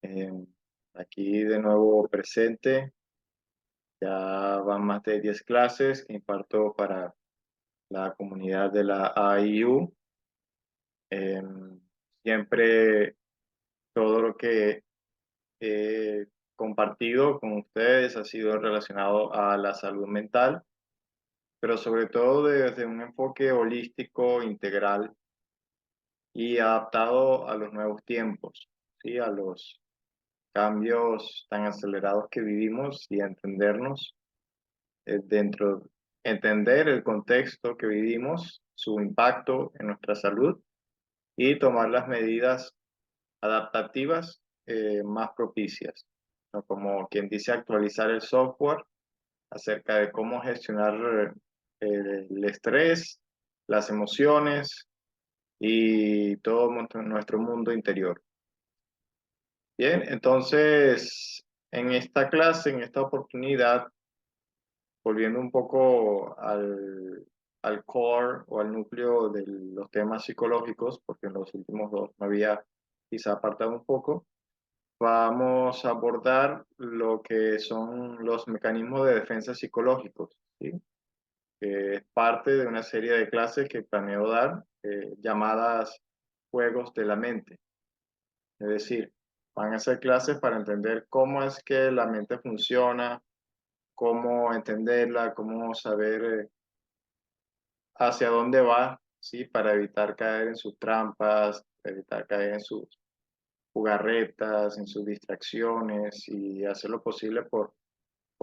Eh, Aquí de nuevo presente, ya van más de 10 clases que imparto para la comunidad de la AIU. Eh, Siempre todo lo que he compartido con ustedes ha sido relacionado a la salud mental, pero sobre todo desde un enfoque holístico, integral y adaptado a los nuevos tiempos, ¿sí? A los cambios tan acelerados que vivimos y a entendernos entender el contexto que vivimos, su impacto en nuestra salud y tomar las medidas adaptativas más propicias, ¿no? Como quien dice, actualizar el software acerca de cómo gestionar el estrés, las emociones y todo nuestro mundo interior. Bien, entonces, en esta clase, en esta oportunidad, volviendo un poco al core o al núcleo de los temas psicológicos, porque en los últimos dos me había quizá apartado un poco, vamos a abordar lo que son los mecanismos de defensa psicológicos, ¿sí? Que es parte de una serie de clases que planeo dar, llamadas juegos de la mente. Es decir, van a ser clases para entender cómo es que la mente funciona, cómo entenderla, cómo saber hacia dónde va, ¿sí? Para evitar caer en sus trampas, evitar caer en sus jugarretas, en sus distracciones y hacer lo posible por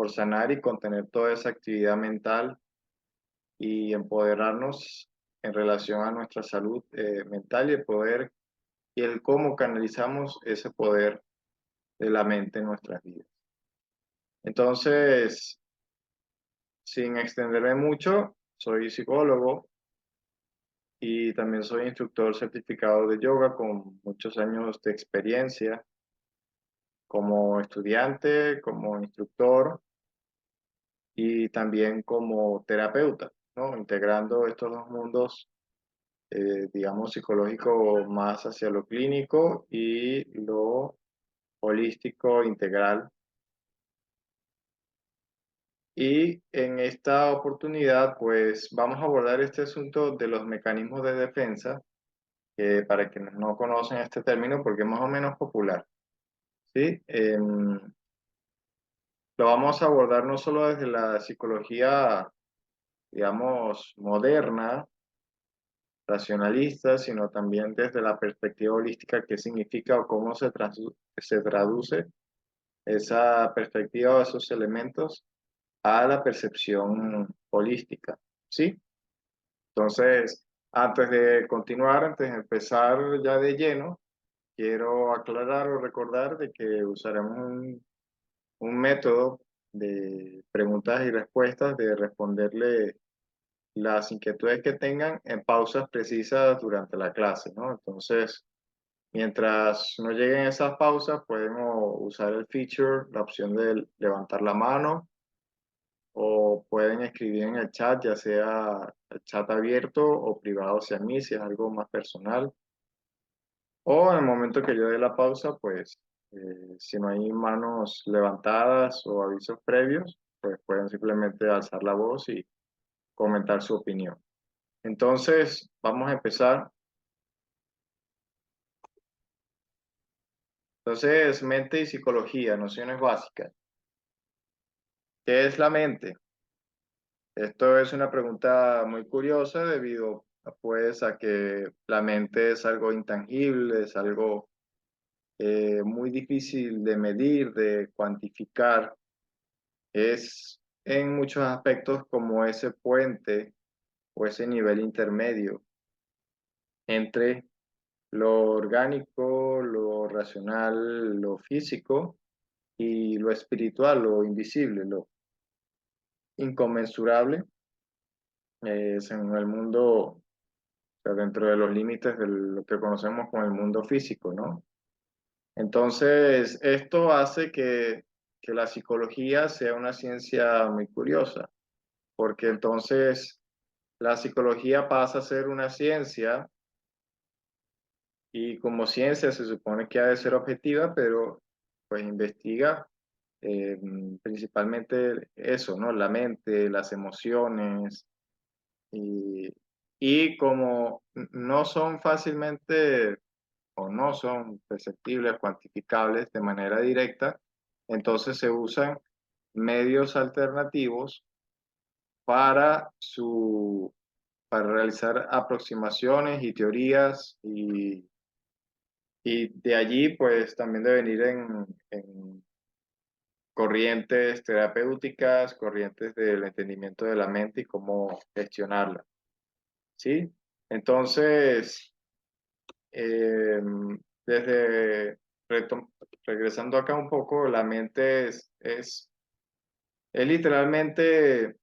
sanar y contener toda esa actividad mental y empoderarnos en relación a nuestra salud mental y el poder y el cómo canalizamos ese poder de la mente en nuestras vidas. Entonces, sin extenderme mucho, soy psicólogo y también soy instructor certificado de yoga con muchos años de experiencia como estudiante, como instructor y también como terapeuta, ¿no? Integrando estos dos mundos, digamos, psicológico más hacia lo clínico y lo holístico integral. Y en esta oportunidad, pues vamos a abordar este asunto de los mecanismos de defensa, para quienes no conocen este término, porque es más o menos popular, ¿sí? Lo vamos a abordar no solo desde la psicología, digamos, moderna, racionalista, sino también desde la perspectiva holística, qué significa o cómo se traduce esa perspectiva o esos elementos a la percepción holística, ¿sí? Entonces, antes de continuar, antes de empezar ya de lleno, quiero aclarar o recordar de que usaremos un método de preguntas y respuestas, de responderle las inquietudes que tengan en pausas precisas durante la clase, ¿no? Entonces, mientras no lleguen esas pausas, pueden usar el feature, la opción de levantar la mano, o pueden escribir en el chat, ya sea el chat abierto o privado hacia mí, si es algo más personal. O en el momento que yo dé la pausa, pues si no hay manos levantadas o avisos previos, pues pueden simplemente alzar la voz y comentar su opinión. Entonces, vamos a empezar. Entonces, mente y psicología, nociones básicas. ¿Qué es la mente? Esto es una pregunta muy curiosa debido pues a que la mente es algo intangible, es algo muy difícil de medir, de cuantificar. Es en muchos aspectos como ese puente o ese nivel intermedio entre lo orgánico, lo racional, lo físico y lo espiritual, lo invisible, lo inconmensurable, es en el mundo, o sea, dentro de los límites de lo que conocemos como el mundo físico, ¿no? Entonces, esto hace que la psicología sea una ciencia muy curiosa, porque entonces la psicología pasa a ser una ciencia y como ciencia se supone que ha de ser objetiva, pero pues investiga principalmente eso, ¿no? La mente, las emociones, y, y como no son fácilmente o no son perceptibles, cuantificables de manera directa, entonces se usan medios alternativos para para realizar aproximaciones y teorías, y de allí pues también deben ir en corrientes terapéuticas, corrientes del entendimiento de la mente y cómo gestionarla, ¿sí? Entonces, eh, desde regresando acá un poco, la mente es literalmente,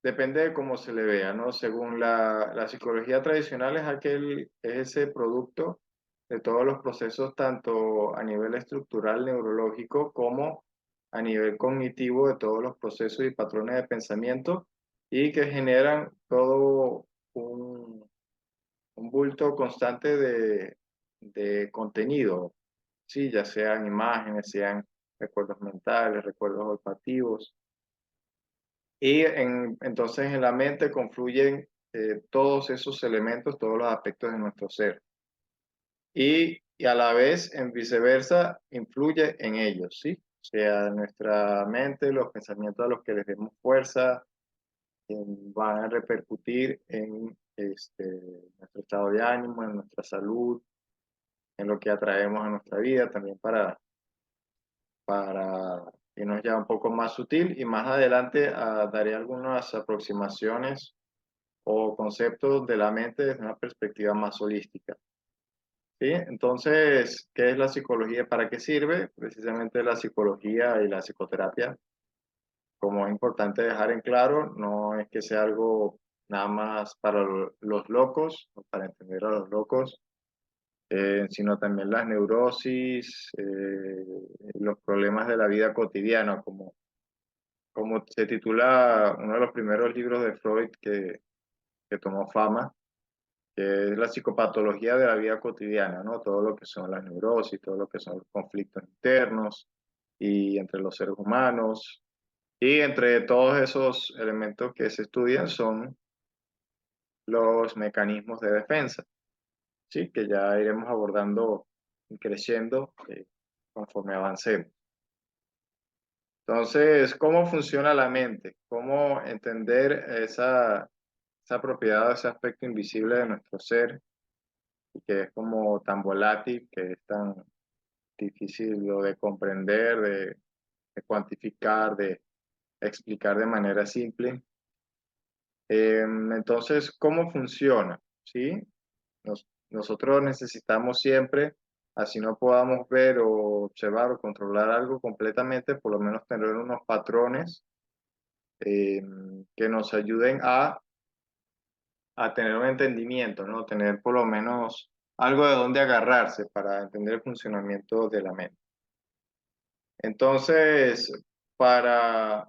depende de cómo se le vea, ¿no? Según la psicología tradicional es ese producto de todos los procesos, tanto a nivel estructural, neurológico, como a nivel cognitivo, de todos los procesos y patrones de pensamiento, y que generan todo un bulto constante de contenido, sí, ya sean imágenes, sean recuerdos mentales, recuerdos olfativos. Y entonces en la mente confluyen todos esos elementos, todos los aspectos de nuestro ser. Y a la vez, en viceversa, influye en ellos, ¿sí? O sea, nuestra mente, los pensamientos a los que les demos fuerza, van a repercutir en nuestro estado de ánimo, en nuestra salud, en lo que atraemos a nuestra vida, también para irnos ya un poco más sutil. Y más adelante daré algunas aproximaciones o conceptos de la mente desde una perspectiva más holística. ¿Sí? Entonces, ¿qué es la psicología? ¿Para qué sirve? Precisamente la psicología y la psicoterapia, como es importante dejar en claro, no es que sea algo nada más para los locos, o para entender a los locos, sino también las neurosis, los problemas de la vida cotidiana, como se titula uno de los primeros libros de Freud que tomó fama, que es la psicopatología de la vida cotidiana, ¿no? Todo lo que son las neurosis, todo lo que son los conflictos internos y entre los seres humanos. Y entre todos esos elementos que se estudian son los mecanismos de defensa, ¿sí? Que ya iremos abordando y creciendo conforme avancemos. Entonces, ¿cómo funciona la mente? ¿Cómo entender esa propiedad, ese aspecto invisible de nuestro ser, que es como tan volátil, que es tan difícil lo de comprender, de cuantificar, de explicar de manera simple? Entonces, ¿cómo funciona? ¿Sí? Nosotros necesitamos siempre, así no podamos ver o observar o controlar algo completamente, por lo menos tener unos patrones eh, que nos ayuden a tener un entendimiento, ¿no? Tener por lo menos algo de dónde agarrarse para entender el funcionamiento de la mente. Entonces, para,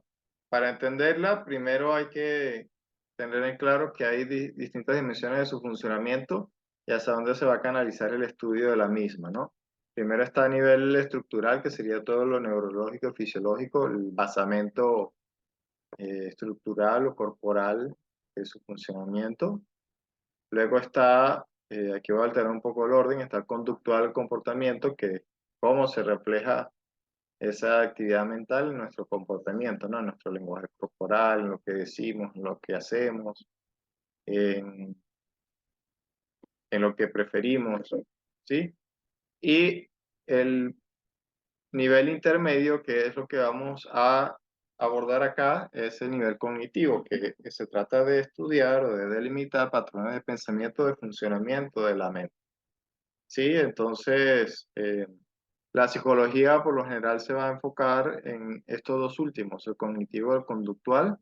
para entenderla, primero hay que tener en claro que hay distintas dimensiones de su funcionamiento y hasta dónde se va a canalizar el estudio de la misma, ¿no? Primero está a nivel estructural, que sería todo lo neurológico, fisiológico, el basamento estructural o corporal de su funcionamiento. Luego está, aquí voy a alterar un poco el orden, está el conductual, el comportamiento, que cómo se refleja esa actividad mental en nuestro comportamiento, ¿no? En nuestro lenguaje corporal, en lo que decimos, en lo que hacemos, en, en lo que preferimos, ¿sí? Y el nivel intermedio, que es lo que vamos a abordar acá, es el nivel cognitivo, que se trata de estudiar o de delimitar patrones de pensamiento, de funcionamiento de la mente. Sí, entonces la psicología por lo general se va a enfocar en estos dos últimos, el cognitivo y el conductual,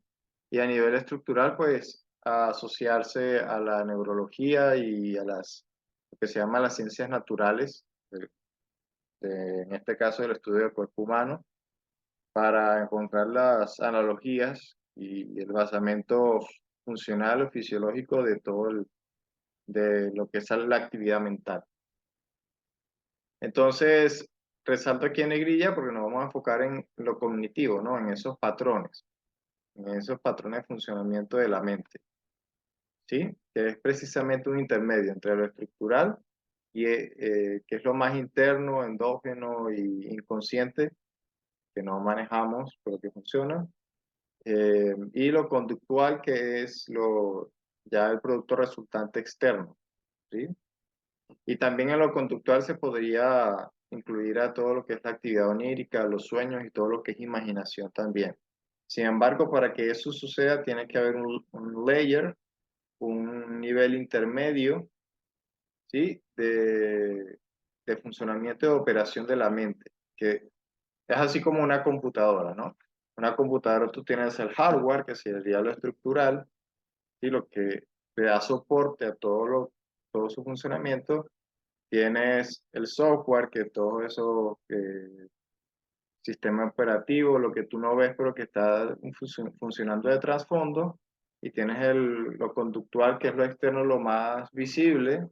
y a nivel estructural, pues a asociarse a la neurología y a lo que se llama las ciencias naturales, en este caso el estudio del cuerpo humano, para encontrar las analogías y el basamento funcional o fisiológico de de lo que es la actividad mental. Entonces, resalto aquí en negrilla porque nos vamos a enfocar en lo cognitivo, ¿no? En esos patrones de funcionamiento de la mente, ¿sí? Que es precisamente un intermedio entre lo estructural y que es lo más interno, endógeno y inconsciente, que no manejamos, pero que funciona, y lo conductual, que es ya el producto resultante externo, ¿sí? Y también en lo conductual se podría incluir a todo lo que es la actividad onírica, los sueños y todo lo que es imaginación también. Sin embargo, para que eso suceda, tiene que haber un layer, un nivel intermedio, ¿sí? De funcionamiento y de operación de la mente, que es así como una computadora, ¿no? Una computadora, tú tienes el hardware, que sería lo estructural, y lo que le da soporte a todo su funcionamiento. Tienes el software, que todo eso, sistema operativo, lo que tú no ves, pero que está funcionando de trasfondo. Y tienes lo conductual, que es lo externo, lo más visible,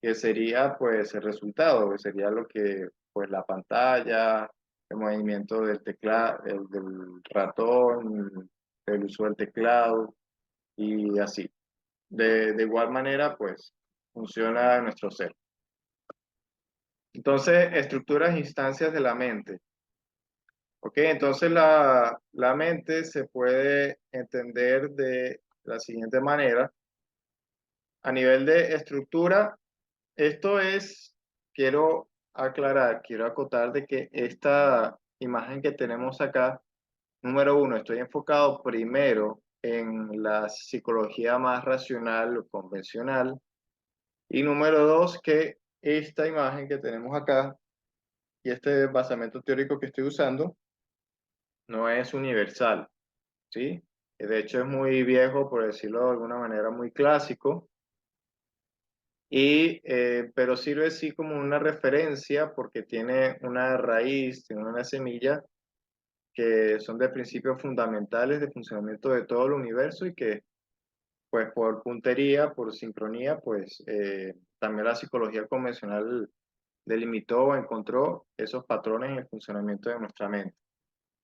que sería pues el resultado, que sería lo que, pues la pantalla, el movimiento del teclado, del ratón, el uso del teclado y así. De igual manera, pues funciona nuestro ser. Entonces, estructuras e instancias de la mente. ¿Ok? Entonces, la mente se puede entender de la siguiente manera. A nivel de estructura, esto es, quiero aclarar, quiero acotar de que esta imagen que tenemos acá, número uno, estoy enfocado primero en la psicología más racional o convencional. Y número dos, que esta imagen que tenemos acá y este basamento teórico que estoy usando no es universal, ¿sí? De hecho es muy viejo, por decirlo de alguna manera, muy clásico, pero sirve sí como una referencia porque tiene una raíz, tiene una semilla que son de principios fundamentales de funcionamiento de todo el universo y que, pues por puntería, por sincronía, pues también la psicología convencional delimitó o encontró esos patrones en el funcionamiento de nuestra mente.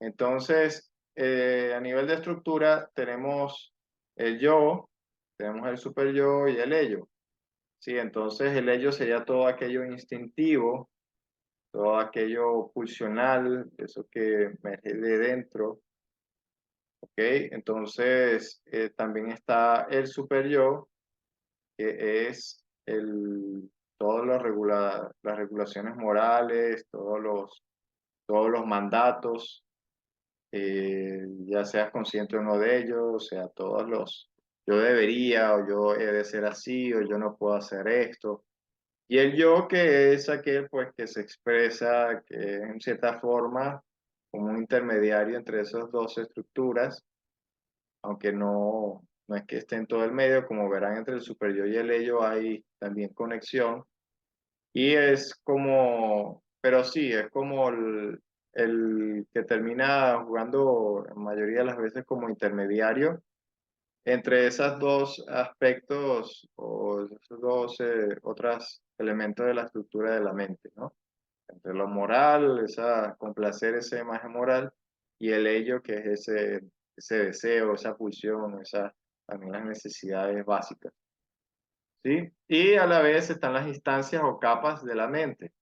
Entonces, a nivel de estructura, tenemos el yo, tenemos el super yo y el ello. Sí, entonces el ello sería todo aquello instintivo, todo aquello pulsional, eso que emerge de dentro, ¿ok? Entonces, también está el super yo, que es todos las regulaciones morales, todos los mandatos, ya seas consciente o no de ellos, o sea, todos los yo debería o yo he de ser así o yo no puedo hacer esto. Y el yo, que es aquel pues que se expresa que en cierta forma como un intermediario entre esas dos estructuras, aunque no es que esté en todo el medio, como verán entre el super yo y el ello hay también conexión. Y es como, pero sí, es como el que termina jugando la mayoría de las veces como intermediario entre esos dos aspectos o esos dos otros elementos de la estructura de la mente, ¿no? Entre lo moral, complacer esa imagen moral, y el ello, que es ese deseo, esa pulsión, también las necesidades básicas, ¿sí? Y a la vez están las instancias o capas de la mente.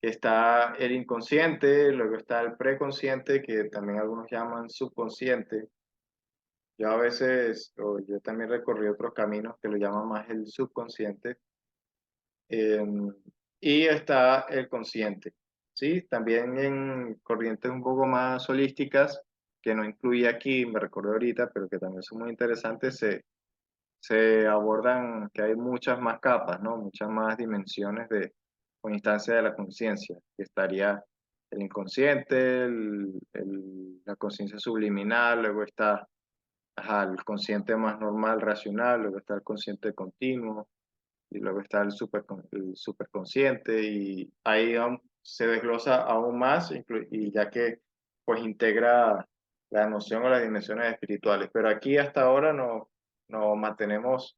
Está el inconsciente, luego está el preconsciente, que también algunos llaman subconsciente. Yo a veces, o yo también recorrí otros caminos que lo llaman más el subconsciente. eh, y está el consciente, ¿sí? También en corrientes un poco más holísticas, que no incluí aquí, me recordé ahorita, pero que también son muy interesantes, se abordan que hay muchas más capas, ¿no? Muchas más dimensiones o instancias de la conciencia, que estaría el inconsciente, la conciencia subliminal, luego está el consciente más normal, racional, luego está el consciente continuo, y luego está el superconsciente, y ahí se desglosa aún más, y ya que pues integra la noción o las dimensiones espirituales. Pero aquí hasta ahora nos mantenemos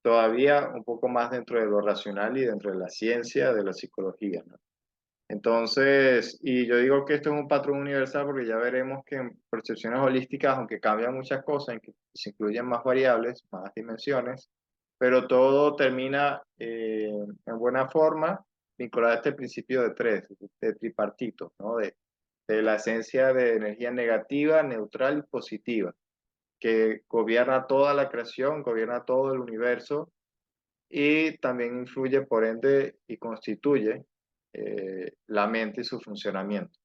todavía un poco más dentro de lo racional y dentro de la ciencia, de la psicología, ¿no? Entonces, y yo digo que esto es un patrón universal porque ya veremos que en percepciones holísticas, aunque cambian muchas cosas, en que se incluyen más variables, más dimensiones, pero todo termina en buena forma vinculado a este principio de tres, de tripartito, ¿no? De la esencia de energía negativa, neutral y positiva, que gobierna toda la creación, gobierna todo el universo y también influye, por ende, y constituye la mente y su funcionamiento.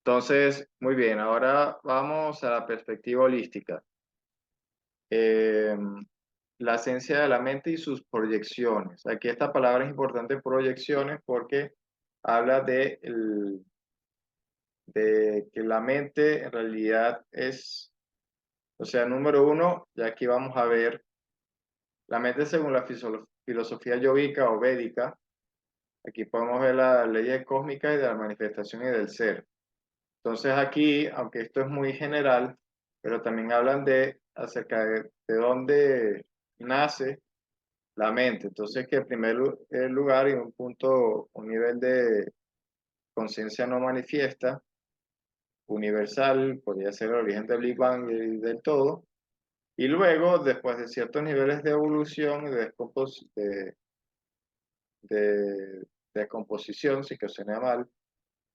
Entonces, muy bien, ahora vamos a la perspectiva holística. Eh, la esencia de la mente y sus proyecciones. Aquí esta palabra es importante, proyecciones, porque habla de que la mente en realidad es, o sea, número uno, y aquí vamos a ver, la mente según la filosofía yogica o védica. Aquí podemos ver las leyes cósmicas y de la manifestación y del ser. Entonces aquí, aunque esto es muy general, pero también hablan de acerca de dónde nace la mente. Entonces que en primer lugar, y un punto, un nivel de conciencia no manifiesta, universal, podría ser el origen del Big Bang y del todo. Y luego, después de ciertos niveles de evolución y de descomposición, si que suena mal,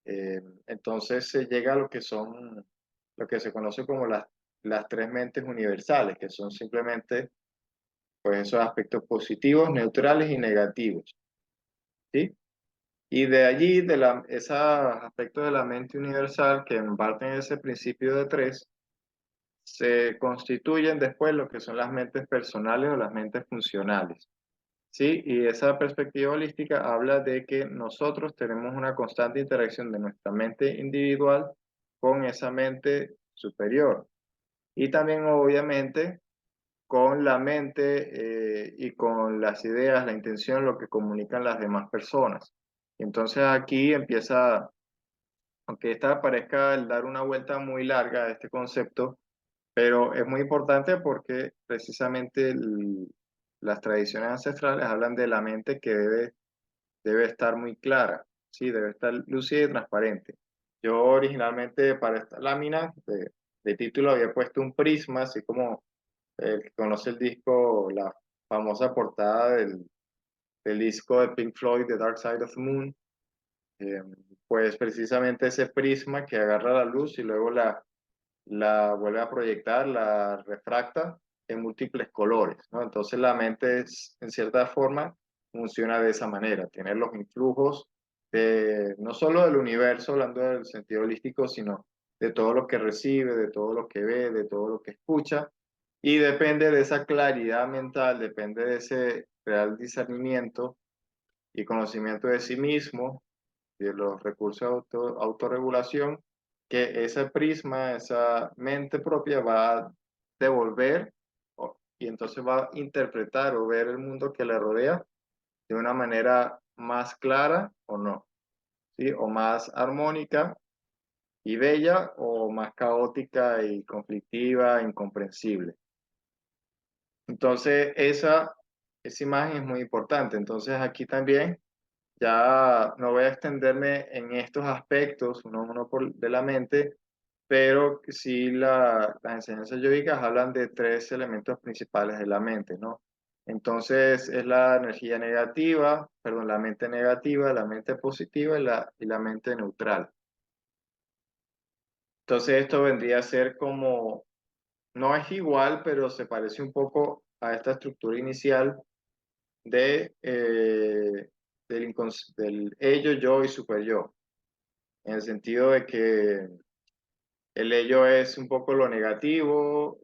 entonces se llega a lo que son, lo que se conoce como las tres mentes universales, que son simplemente pues esos aspectos positivos, neutrales y negativos, ¿sí? Y de allí, esos aspectos de la mente universal que embarcan ese principio de tres, se constituyen después lo que son las mentes personales o las mentes funcionales. Sí, y esa perspectiva holística habla de que nosotros tenemos una constante interacción de nuestra mente individual con esa mente superior y también obviamente con la mente y con las ideas, la intención, lo que comunican las demás personas. Entonces aquí empieza, aunque esta parezca el dar una vuelta muy larga a este concepto, pero es muy importante porque precisamente las tradiciones ancestrales hablan de la mente que debe estar muy clara, ¿sí? Debe estar lúcida y transparente. Yo originalmente para esta lámina de título había puesto un prisma, así como el que conoce el disco, la famosa portada del disco de Pink Floyd, The Dark Side of the Moon, eh, pues precisamente ese prisma que agarra la luz y luego la vuelve a proyectar, la refracta en múltiples colores, ¿no? Entonces la mente en cierta forma funciona de esa manera, tener los influjos no solo del universo, hablando del sentido holístico, sino de todo lo que recibe, de todo lo que ve, de todo lo que escucha, y depende de esa claridad mental, depende de ese real discernimiento y conocimiento de sí mismo, de los recursos de autorregulación, que ese prisma, esa mente propia va a devolver y entonces va a interpretar o ver el mundo que le rodea de una manera más clara o no, ¿sí? O más armónica y bella o más caótica y conflictiva, incomprensible. Entonces, esa imagen es muy importante. Entonces, aquí también ya no voy a extenderme en estos aspectos, uno de la mente, pero sí las enseñanzas yógicas hablan de tres elementos principales de la mente, ¿no? Entonces es la energía negativa, perdón, la mente negativa, la mente positiva y la mente neutral. Entonces esto vendría a ser como, no es igual, pero se parece un poco a esta estructura inicial del ello, yo y super yo, en el sentido de que el ello es un poco lo negativo,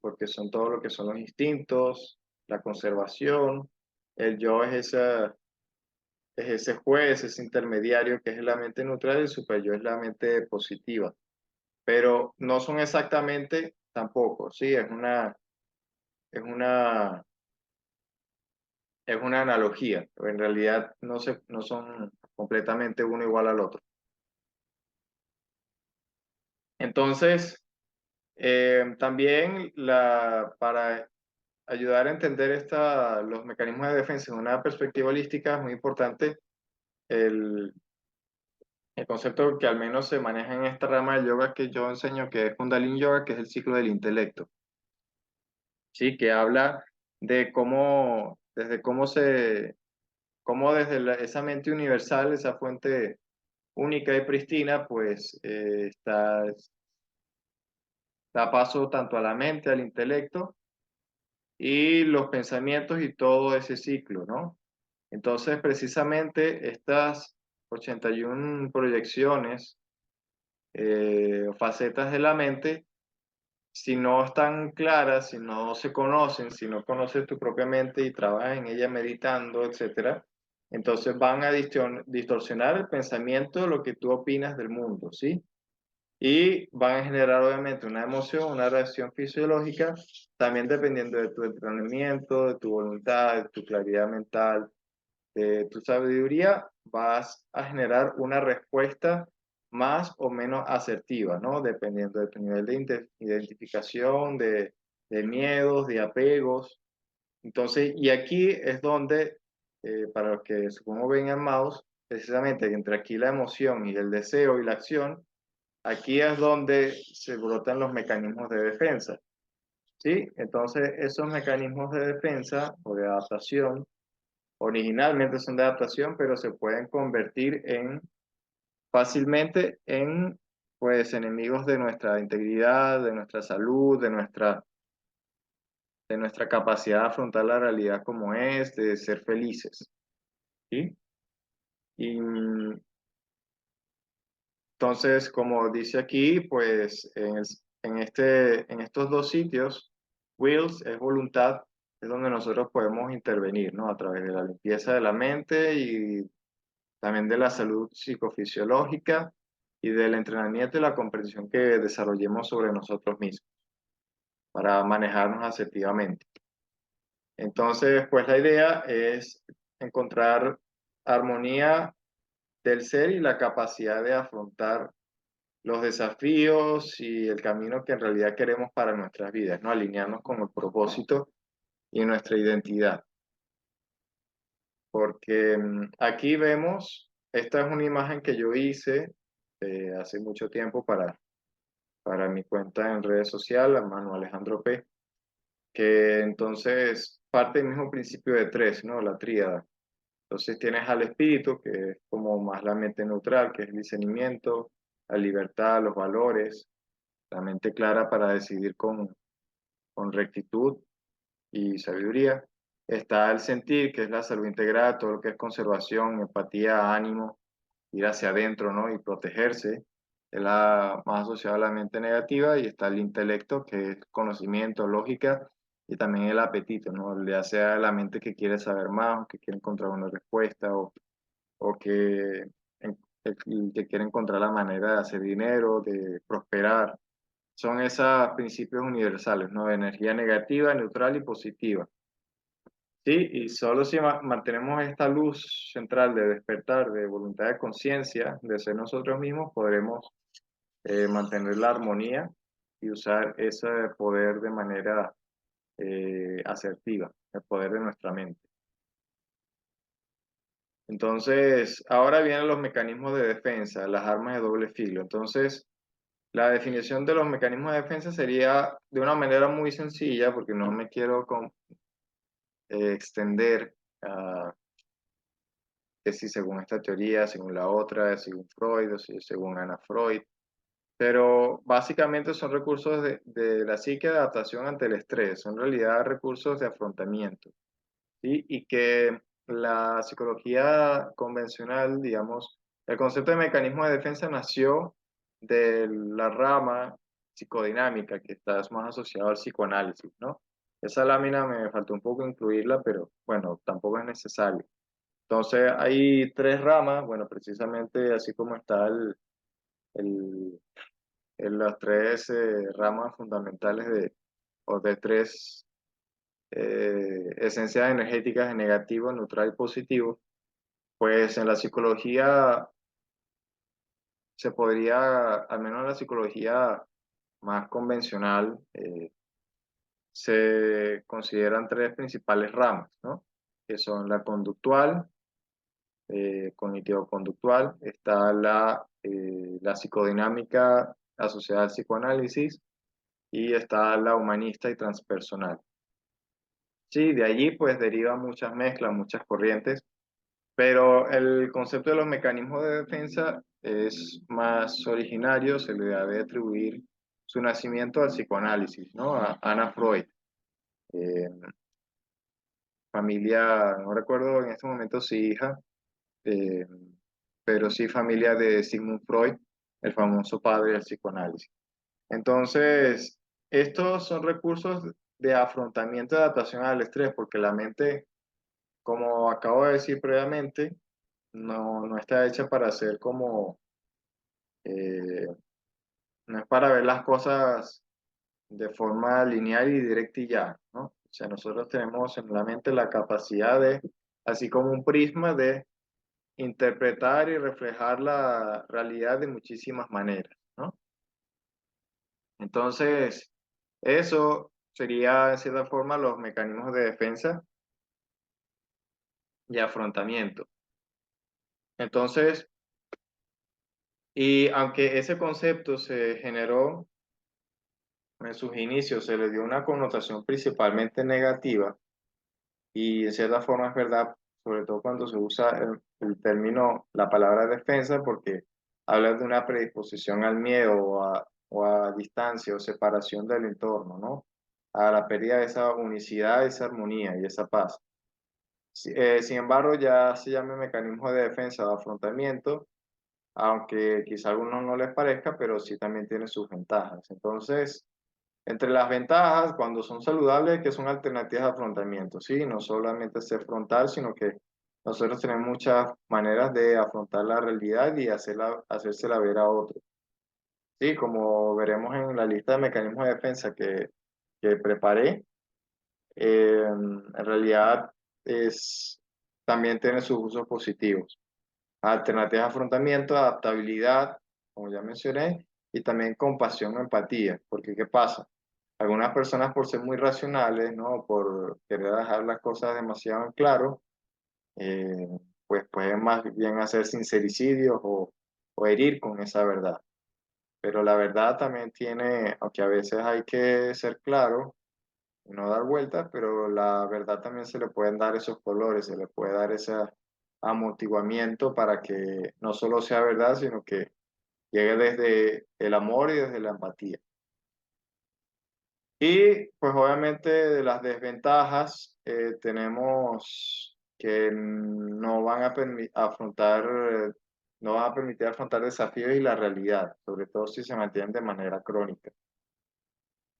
porque son todo lo que son los instintos, la conservación, el yo es ese juez, ese intermediario que es la mente neutral y el super yo es la mente positiva, pero no son exactamente tampoco, sí, es una, es una analogía, pero en realidad no son completamente uno igual al otro. Entonces, también para ayudar a entender los mecanismos de defensa en una perspectiva holística es muy importante el, el concepto que al menos se maneja en esta rama del yoga que yo enseño, que es Kundalini Yoga, que es el ciclo del intelecto, ¿sí? Que habla de cómo, desde cómo cómo desde esa mente universal, esa fuente única y pristina, pues da paso tanto a la mente, al intelecto y los pensamientos y todo ese ciclo, ¿no? Entonces, precisamente estas 81 proyecciones o facetas de la mente, si no están claras, si no se conocen, si no conoces tu propia mente y trabajas en ella meditando, etcétera, entonces van a distorsionar el pensamiento de lo que tú opinas del mundo, ¿sí? Y van a generar obviamente una emoción, una reacción fisiológica, también dependiendo de tu entrenamiento, de tu voluntad, de tu claridad mental, de tu sabiduría, vas a generar una respuesta más o menos asertiva, ¿no? Dependiendo de tu nivel de identificación, de miedos, de apegos. Entonces, y aquí es donde, para los que supongo ven el mouse, precisamente entre aquí la emoción y el deseo y la acción, aquí es donde se brotan los mecanismos de defensa, ¿sí? Entonces, esos mecanismos de defensa o de adaptación originalmente son de adaptación, pero se pueden convertir fácilmente en, pues, enemigos de nuestra integridad, de nuestra salud, de nuestra capacidad de afrontar la realidad como es, de ser felices, ¿sí? Y entonces, como dice aquí, pues, en estos dos sitios, wills es voluntad, es donde nosotros podemos intervenir, ¿no? A través de la limpieza de la mente y también de la salud psicofisiológica y del entrenamiento y la comprensión que desarrollemos sobre nosotros mismos para manejarnos asertivamente. Entonces, pues la idea es encontrar armonía del ser y la capacidad de afrontar los desafíos y el camino que en realidad queremos para nuestras vidas, ¿no? Alinearnos con el propósito y nuestra identidad. Porque aquí vemos, esta es una imagen que yo hice hace mucho tiempo para mi cuenta en redes sociales, Manu Alejandro P., que entonces parte del mismo principio de tres, ¿no? La tríada. Entonces tienes al espíritu, que es como más la mente neutral, que es el discernimiento, la libertad, los valores, la mente clara para decidir con rectitud y sabiduría. Está el sentir, que es la salud integral, todo lo que es conservación, empatía, ánimo, ir hacia adentro, ¿no? Y protegerse. Es la más asociada a la mente negativa y está el intelecto, que es conocimiento, lógica y también el apetito, ¿no? Ya sea la mente que quiere saber más, o que quiere encontrar una respuesta o el que quiere encontrar la manera de hacer dinero, de prosperar. Son esos principios universales, ¿no? De energía negativa, neutral y positiva. Sí, y solo si mantenemos esta luz central de despertar, de voluntad de conciencia, de ser nosotros mismos, podremos mantener la armonía y usar ese poder de manera asertiva, el poder de nuestra mente. Entonces, ahora vienen los mecanismos de defensa, las armas de doble filo. Entonces, la definición de los mecanismos de defensa sería de una manera muy sencilla, porque no me quiero extender a que si según esta teoría, según la otra, según Freud o si según Ana Freud, pero básicamente son recursos de la psique de adaptación ante el estrés, son en realidad recursos de afrontamiento, ¿sí? Y que la psicología convencional, digamos, el concepto de mecanismo de defensa nació de la rama psicodinámica que está más asociado al psicoanálisis, ¿no? Esa lámina me faltó un poco incluirla, pero bueno, tampoco es necesario. Entonces hay tres ramas, bueno, precisamente así como está el, en las tres ramas fundamentales o de tres esencias energéticas de negativo, neutral y positivo, pues en la psicología se podría, al menos en la psicología más convencional, se consideran tres principales ramas, ¿no? Que son la conductual, cognitivo-conductual, está la psicodinámica asociada al psicoanálisis y está la humanista y transpersonal. Sí, de allí pues derivan muchas mezclas, muchas corrientes, pero el concepto de los mecanismos de defensa es más originario, se le debe atribuir su nacimiento al psicoanálisis, ¿no? A Anna Freud, eh, familia, no recuerdo en este momento si hija, eh, pero sí familia de Sigmund Freud, el famoso padre del psicoanálisis. Entonces, estos son recursos de afrontamiento y adaptación al estrés, porque la mente, como acabo de decir previamente, no está hecha para ser como, eh, no es para ver las cosas de forma lineal y directa y ya, ¿no? O sea, nosotros tenemos en la mente la capacidad de, así como un prisma, de interpretar y reflejar la realidad de muchísimas maneras, ¿no? Entonces, eso sería, de cierta forma, los mecanismos de defensa y afrontamiento. Entonces, y aunque ese concepto se generó en sus inicios, se le dio una connotación principalmente negativa, y de cierta forma es verdad, sobre todo cuando se usa el término, la palabra defensa, porque habla de una predisposición al miedo o a distancia o separación del entorno, ¿no? A la pérdida de esa unicidad, esa armonía y esa paz. Sin embargo, ya se llama mecanismo de defensa o afrontamiento, aunque quizá a algunos no les parezca, pero sí también tiene sus ventajas. Entonces, entre las ventajas, cuando son saludables, que son alternativas de afrontamiento, ¿sí? No solamente ser frontal, sino que nosotros tenemos muchas maneras de afrontar la realidad y hacérsela ver a otros. Sí, como veremos en la lista de mecanismos de defensa que preparé, en realidad también tiene sus usos positivos. Alternativas de afrontamiento, adaptabilidad, como ya mencioné, y también compasión o empatía, porque ¿qué pasa? Algunas personas por ser muy racionales, ¿no? Por querer dejar las cosas demasiado en claro, eh, pues pueden más bien hacer sincericidios o herir con esa verdad. Pero la verdad también tiene, aunque a veces hay que ser claro y no dar vueltas, pero la verdad también se le pueden dar esos colores, se le puede dar ese amortiguamiento para que no solo sea verdad, sino que llegue desde el amor y desde la empatía. Y pues obviamente de las desventajas tenemos que no van a afrontar, no van a permitir afrontar desafíos y la realidad, sobre todo si se mantienen de manera crónica,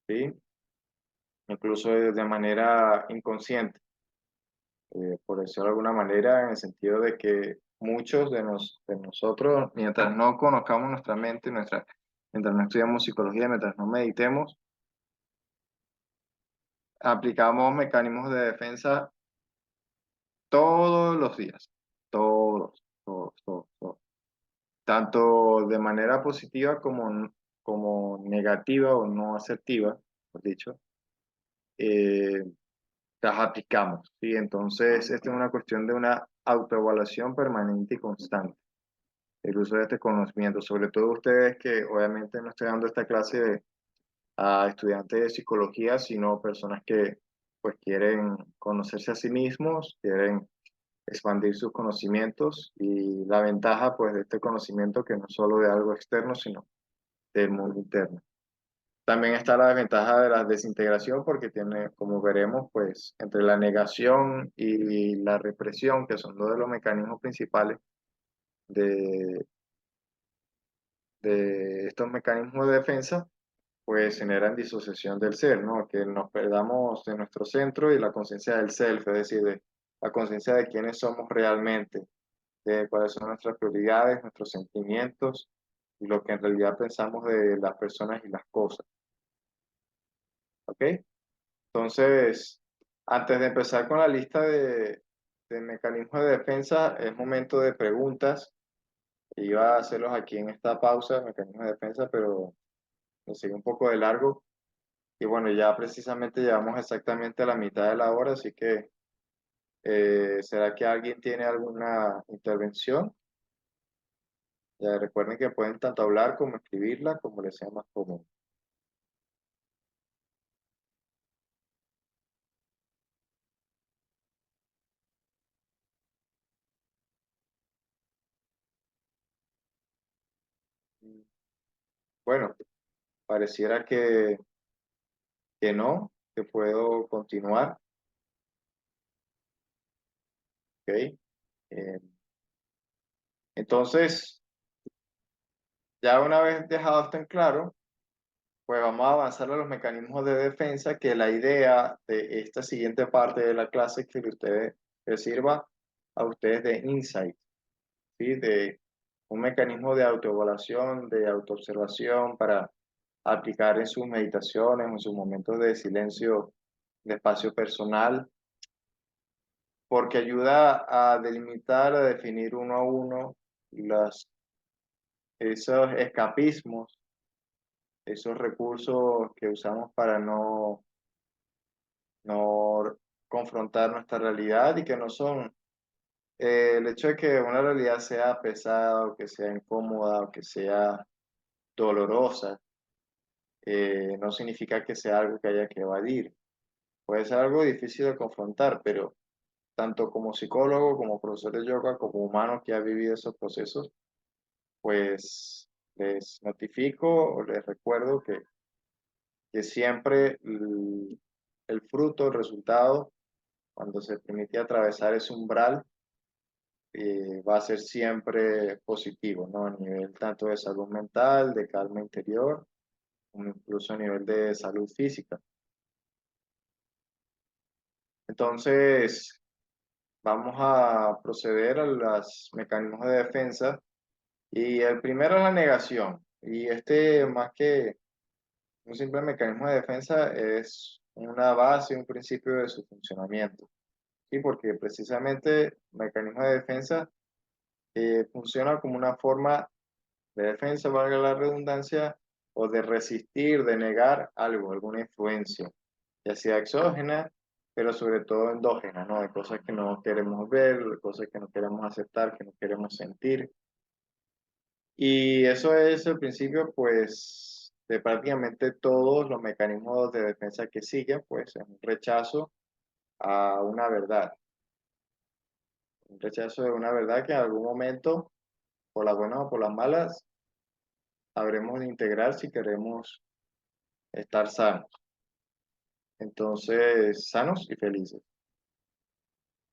¿sí? Incluso de manera inconsciente, por decirlo de alguna manera, en el sentido de que muchos de nosotros, mientras no conozcamos nuestra mente, mientras no estudiamos psicología, mientras no meditemos, aplicamos mecanismos de defensa todos los días, todos. Tanto de manera positiva como negativa o no asertiva, por dicho, eh, las aplicamos, ¿sí? Entonces, esta es una cuestión de una autoevaluación permanente y constante, el uso de este conocimiento, sobre todo ustedes que obviamente no estoy dando esta clase a estudiantes de psicología, sino personas que pues quieren conocerse a sí mismos, quieren expandir sus conocimientos y la ventaja pues de este conocimiento que no es solo de algo externo, sino del mundo interno. También está la desventaja de la desintegración porque tiene, como veremos, pues entre la negación y la represión, que son dos de los mecanismos principales de, de estos mecanismos de defensa, pues generan disociación del ser, ¿no? Que nos perdamos de nuestro centro y la conciencia del self, es decir, de la conciencia de quiénes somos realmente, de cuáles son nuestras prioridades, nuestros sentimientos y lo que en realidad pensamos de las personas y las cosas. ¿Ok? Entonces, antes de empezar con la lista de mecanismos de defensa, es momento de preguntas. Iba a hacerlos aquí en esta pausa, mecanismos de defensa, pero me sigue un poco de largo. Y bueno, ya precisamente llevamos exactamente a la mitad de la hora, así que ¿Será que alguien tiene alguna intervención? Ya recuerden que pueden tanto hablar como escribirla, como les sea más cómodo. Bueno, pareciera que no, que puedo continuar, ¿ok? Eh, entonces, ya una vez dejado esto en claro, pues vamos a avanzar a los mecanismos de defensa, que la idea de esta siguiente parte de la clase es que ustedes les sirva a ustedes de insight, ¿sí? De un mecanismo de autoevaluación, de autoobservación para aplicar en sus meditaciones, en sus momentos de silencio, de espacio personal, porque ayuda a delimitar, a definir uno a uno esos escapismos, esos recursos que usamos para no confrontar nuestra realidad y que no son el hecho de que una realidad sea pesada o que sea incómoda o que sea dolorosa, no significa que sea algo que haya que evadir. Puede ser algo difícil de confrontar, pero tanto como psicólogo, como profesor de yoga, como humano que ha vivido esos procesos, pues les notifico o les recuerdo que siempre el fruto, el resultado, cuando se permite atravesar ese umbral, va a ser siempre positivo, ¿no? A nivel tanto de salud mental, de calma interior, como incluso a nivel de salud física. Entonces, vamos a proceder a los mecanismos de defensa y el primero es la negación. Y este, más que un simple mecanismo de defensa, es una base, un principio de su funcionamiento. ¿Sí? Porque precisamente el mecanismo de defensa funciona como una forma de defensa, valga la redundancia, o de resistir, de negar algo, alguna influencia, ya sea exógena, pero sobre todo endógena, ¿no? De cosas que no queremos ver, de cosas que no queremos aceptar, que no queremos sentir. Y eso es el principio, pues, de prácticamente todos los mecanismos de defensa que siguen, pues, es un rechazo a una verdad, un rechazo de una verdad que en algún momento, por las buenas o por las malas, habremos de integrar si queremos estar sanos. Entonces, sanos y felices.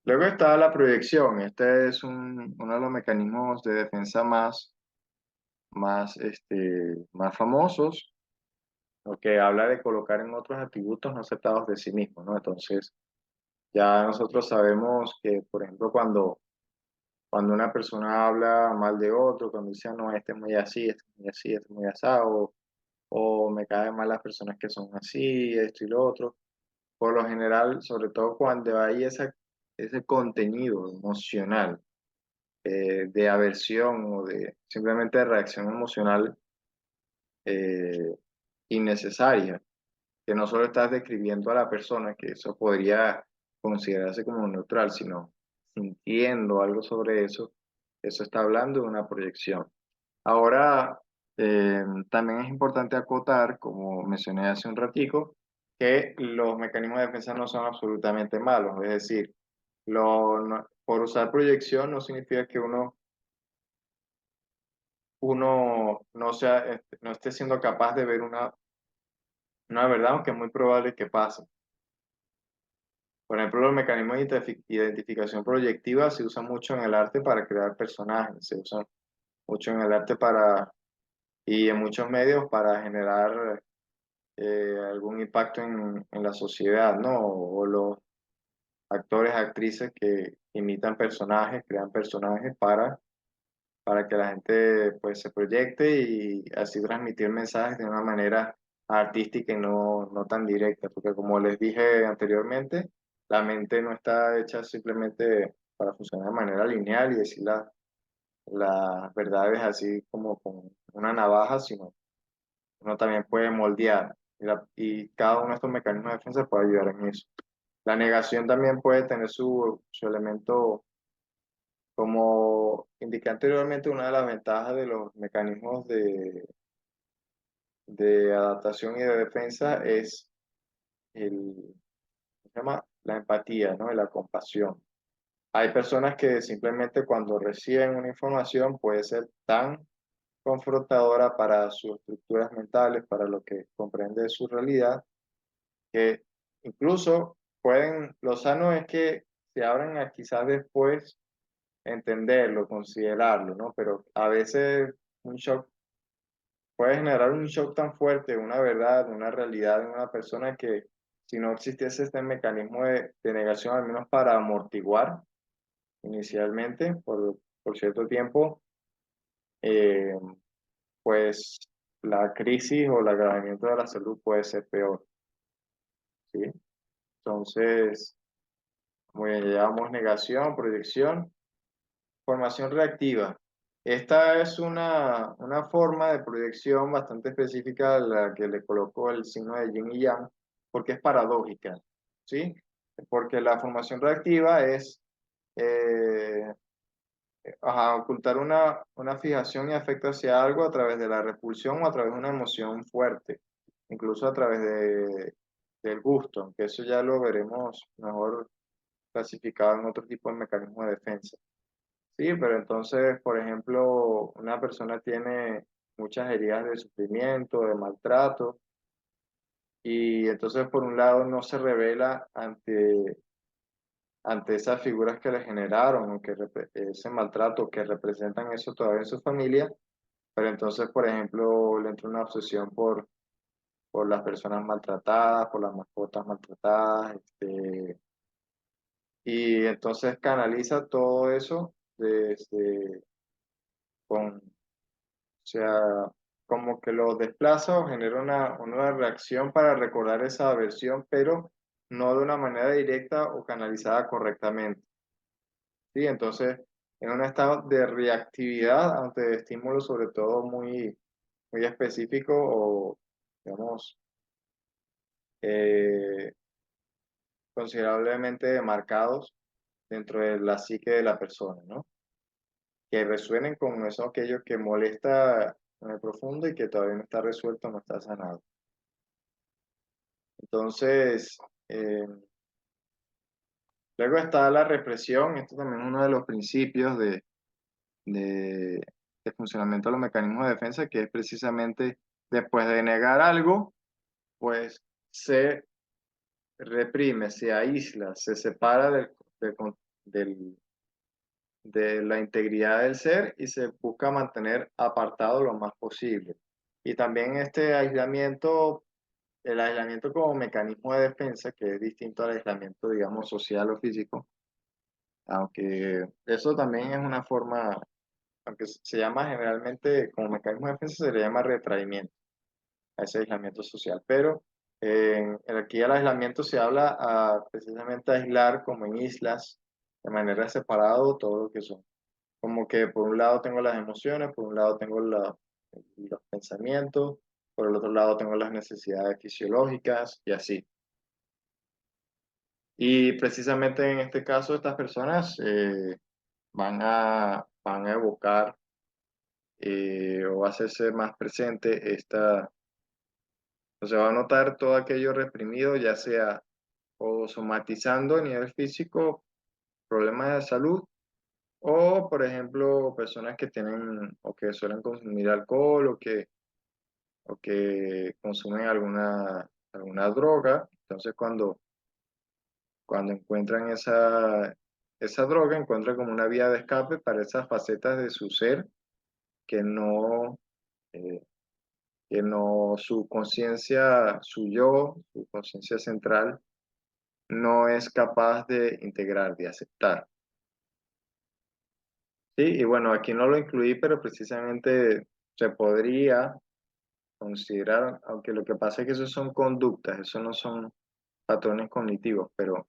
Luego está la proyección. Este es uno de los mecanismos de defensa más famosos, lo que habla de colocar en otros atributos no aceptados de sí mismo, ¿no? Entonces, ya nosotros sabemos que, por ejemplo, cuando una persona habla mal de otro, cuando dice, "Ah, no, este es muy así, este es muy así, este es muy asado", o me caen mal las personas que son así, esto y lo otro. Por lo general, sobre todo cuando hay ese contenido emocional de aversión o de simplemente de reacción emocional eh, innecesaria, que no solo estás describiendo a la persona, que eso podría considerarse como neutral, sino sintiendo algo sobre eso, eso está hablando de una proyección. Ahora, también es importante acotar, como mencioné hace un ratico, que los mecanismos de defensa no son absolutamente malos. Es decir, por usar proyección no significa que uno no sea, no esté siendo capaz de ver una verdad, aunque es muy probable que pase. Por ejemplo, los mecanismos de identificación proyectiva se usan mucho en el arte para crear personajes, se usan mucho en el arte y en muchos medios para generar algún impacto en la sociedad, ¿no? O los actores, actrices que imitan personajes, crean personajes para que la gente pues se proyecte y así transmitir mensajes de una manera artística y no tan directa, porque como les dije anteriormente, la mente no está hecha simplemente para funcionar de manera lineal y decir las verdades así como con una navaja, sino uno también puede moldear y cada uno de estos mecanismos de defensa puede ayudar en eso. La negación también puede tener su elemento, como indiqué anteriormente, una de las ventajas de los mecanismos de adaptación y de defensa es se llama la empatía, ¿no? Y la compasión. Hay personas que simplemente cuando reciben una información puede ser tan confrontadora para sus estructuras mentales, para lo que comprende de su realidad, que incluso lo sano es que se abran a quizás después entenderlo, considerarlo, ¿no? Pero a veces un shock puede generar un shock tan fuerte, una verdad, una realidad en una persona que si no existiese este mecanismo de negación, al menos para amortiguar inicialmente por cierto tiempo, eh, pues la crisis o el agravamiento de la salud puede ser peor, ¿sí? Entonces, muy bien, llevamos negación, proyección, formación reactiva. Esta es una forma de proyección bastante específica a la que le coloco el signo de yin y yang, porque es paradójica, ¿sí? Porque la formación reactiva es eh, ocultar una fijación y afecto hacia algo a través de la repulsión o a través de una emoción fuerte, incluso a través del gusto, aunque eso ya lo veremos mejor clasificado en otro tipo de mecanismo de defensa. Sí, pero entonces, por ejemplo, una persona tiene muchas heridas de sufrimiento, de maltrato, y entonces por un lado no se revela ante esas figuras que le generaron, o ese maltrato que representan eso todavía en su familia, pero entonces, por ejemplo, le entra una obsesión por las personas maltratadas, por las mascotas maltratadas, y entonces canaliza todo eso desde, o sea, como que lo desplaza o genera una reacción para recordar esa aversión, pero no de una manera directa o canalizada correctamente. ¿Sí? Entonces, en un estado de reactividad ante estímulos, sobre todo muy específicos o, digamos, eh, considerablemente marcados dentro de la psique de la persona, ¿no? Que resuenen con eso, aquello que molesta en el profundo y que todavía no está resuelto, no está sanado. Entonces, luego está la represión, esto también es uno de los principios de, de funcionamiento de los mecanismos de defensa, que es precisamente después de negar algo, pues se reprime, se aísla, se separa del, del- de la integridad del ser y se busca mantener apartado lo más posible. Y también este aislamiento, el aislamiento como mecanismo de defensa, que es distinto al aislamiento, digamos, social o físico, aunque eso también es una forma, aunque se llama generalmente como mecanismo de defensa, se le llama retraimiento a ese aislamiento social. Pero aquí el aislamiento se habla precisamente aislar como en islas, de manera separada todo lo que son. Como que por un lado tengo las emociones, por un lado tengo los pensamientos, por el otro lado tengo las necesidades fisiológicas y así. Y precisamente en este caso estas personas van a evocar o hacerse más presente o se va a notar todo aquello reprimido, ya sea o somatizando a nivel físico problemas de salud, o por ejemplo personas que tienen o que suelen consumir alcohol o que consumen alguna droga. Entonces cuando encuentran esa droga, encuentran como una vía de escape para esas facetas de su ser que eh, su conciencia, su yo, su conciencia central, no es capaz de integrar, de aceptar. Sí, y bueno, aquí no lo incluí, pero precisamente se podría considerar, aunque lo que pasa es que eso son conductas, eso no son patrones cognitivos, pero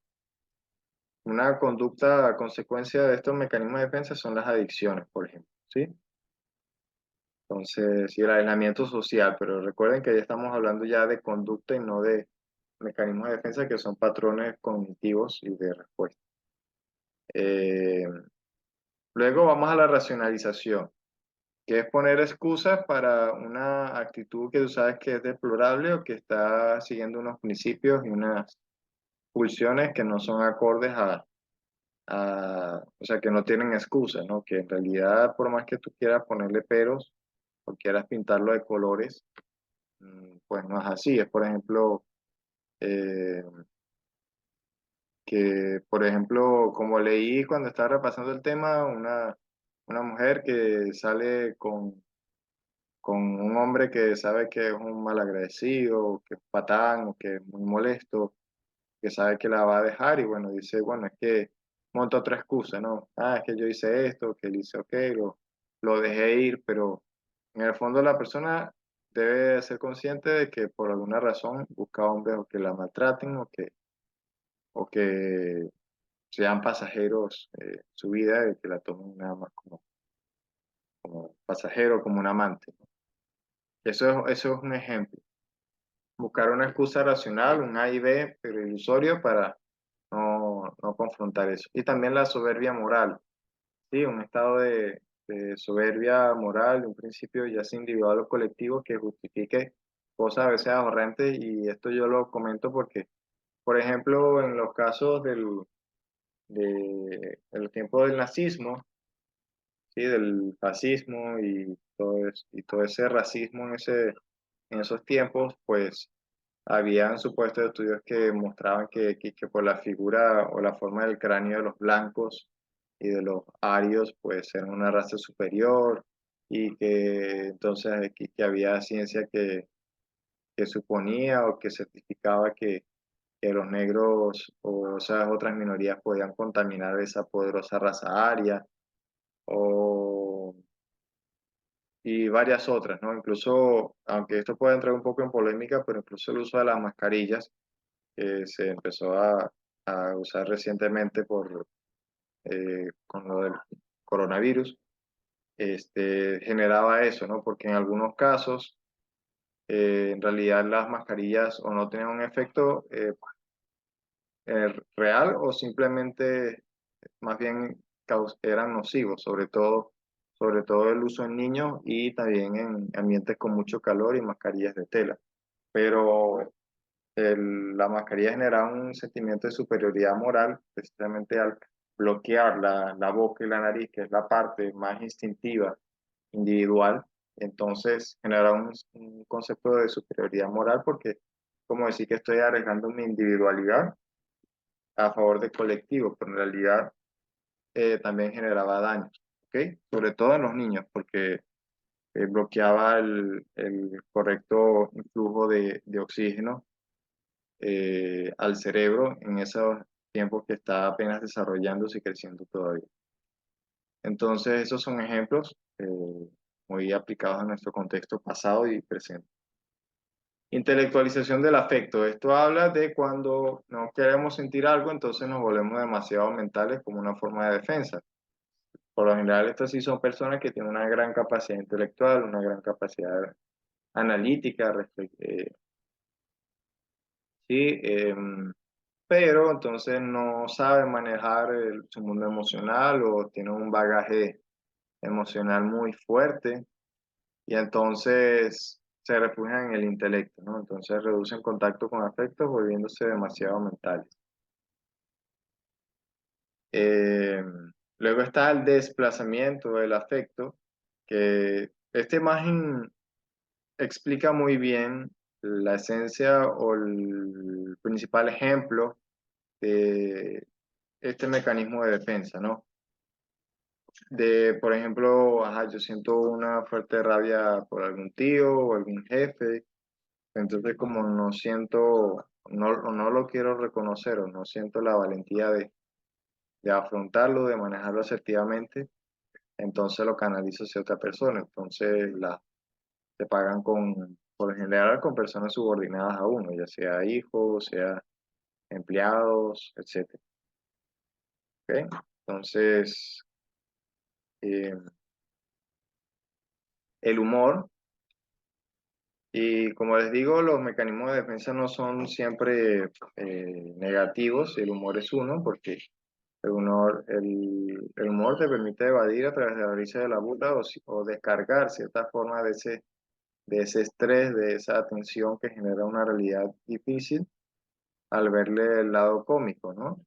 una conducta a consecuencia de estos mecanismos de defensa son las adicciones, por ejemplo, ¿sí? Entonces, y el aislamiento social, pero recuerden que ya estamos hablando ya de conducta y no mecanismos de defensa que son patrones cognitivos y de respuesta. Eh, Luego vamos a la racionalización, que es poner excusas para una actitud que tú sabes que es deplorable o que está siguiendo unos principios y unas pulsiones que no son acordes o sea, que no tienen excusa, ¿no? Que en realidad, por más que tú quieras ponerle peros o quieras pintarlo de colores, pues no es así. Es, por ejemplo, eh, que, por ejemplo, como leí cuando estaba repasando el tema, una mujer que sale con un hombre que sabe que es un malagradecido, que es patán o que es muy molesto, que sabe que la va a dejar y bueno, dice, bueno, es que monta otra excusa, ¿no? Ah, es que yo hice esto, que él hizo aquello, lo dejé ir, pero en el fondo la persona debe ser consciente de que por alguna razón busca hombres o que la maltraten o que sean pasajeros su vida y que la tomen nada más como pasajero, como un amante, ¿no? Eso es un ejemplo. Buscar una excusa racional, un A y B, pero ilusorio para no confrontar eso. Y también la soberbia moral, ¿sí? Un estado de soberbia moral, un principio ya sea individual o colectivo que justifique cosas a veces ahorrantes y esto yo lo comento porque, por ejemplo, en los casos de los tiempos del nazismo, ¿sí? Del fascismo y todo ese racismo en esos tiempos, pues habían supuestos estudios que mostraban que por la figura o la forma del cráneo de los blancos y de los arios, pues eran una raza superior y que entonces que había ciencia que suponía o que certificaba que los negros o esas otras minorías podían contaminar esa poderosa raza aria o, y varias otras, ¿no? Incluso, aunque esto puede entrar un poco en polémica, pero incluso el uso de las mascarillas que se empezó a usar recientemente con lo del coronavirus, generaba eso, ¿no? Porque en algunos casos, en realidad las mascarillas o no tenían un efecto real o simplemente más bien eran nocivos, sobre todo el uso en niños y también en ambientes con mucho calor y mascarillas de tela. Pero la mascarilla genera un sentimiento de superioridad moral, precisamente al bloquear la boca y la nariz, que es la parte más instintiva, individual. Entonces genera un concepto de superioridad moral porque, como decir que estoy arriesgando mi individualidad a favor del colectivo, pero en realidad también generaba daños, ¿ok? Sobre todo en los niños, porque bloqueaba el correcto influjo de oxígeno al cerebro en esos tiempos que está apenas desarrollándose y creciendo todavía. Entonces, esos son ejemplos muy aplicados a nuestro contexto pasado y presente. Intelectualización del afecto. Esto habla de cuando no queremos sentir algo, entonces nos volvemos demasiado mentales como una forma de defensa. Por lo general, estas sí son personas que tienen una gran capacidad intelectual, una gran capacidad analítica, sí, pero entonces no sabe manejar su mundo emocional o tiene un bagaje emocional muy fuerte y entonces se refugian en el intelecto, ¿no? Entonces reducen contacto con afectos volviéndose demasiado mentales. Eh, Luego está el desplazamiento del afecto, que esta imagen explica muy bien la esencia o el principal ejemplo de este mecanismo de defensa, ¿no? Por ejemplo, ajá, yo siento una fuerte rabia por algún tío o algún jefe, entonces como no lo quiero reconocer o no siento la valentía de afrontarlo, de manejarlo asertivamente, entonces lo canalizo hacia otra persona, entonces se pagan por lo general con personas subordinadas a uno, ya sea hijos, sea empleados, etcétera. ¿Ok? Entonces, eh, el humor Y como les digo, los mecanismos de defensa no son siempre negativos, el humor es uno, porque el humor te permite evadir a través de la risa de la burla o descargar cierta forma de ese estrés, de esa tensión que genera una realidad difícil al verle el lado cómico, ¿no?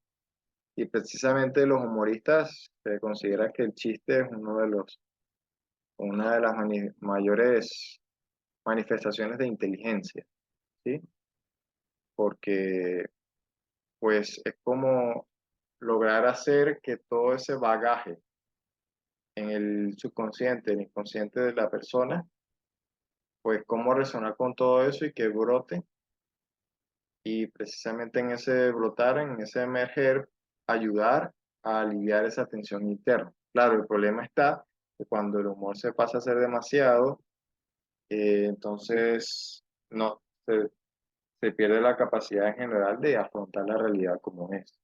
Y precisamente los humoristas se considera que el chiste es una de las mayores manifestaciones de inteligencia, ¿sí? Porque pues es como lograr hacer que todo ese bagaje en el subconsciente, el inconsciente de la persona, pues cómo resonar con todo eso y que brote, y precisamente en ese brotar, en ese emerger, ayudar a aliviar esa tensión interna. Claro, el problema está que cuando el humor se pasa a ser demasiado, entonces no, se pierde la capacidad en general de afrontar la realidad como es,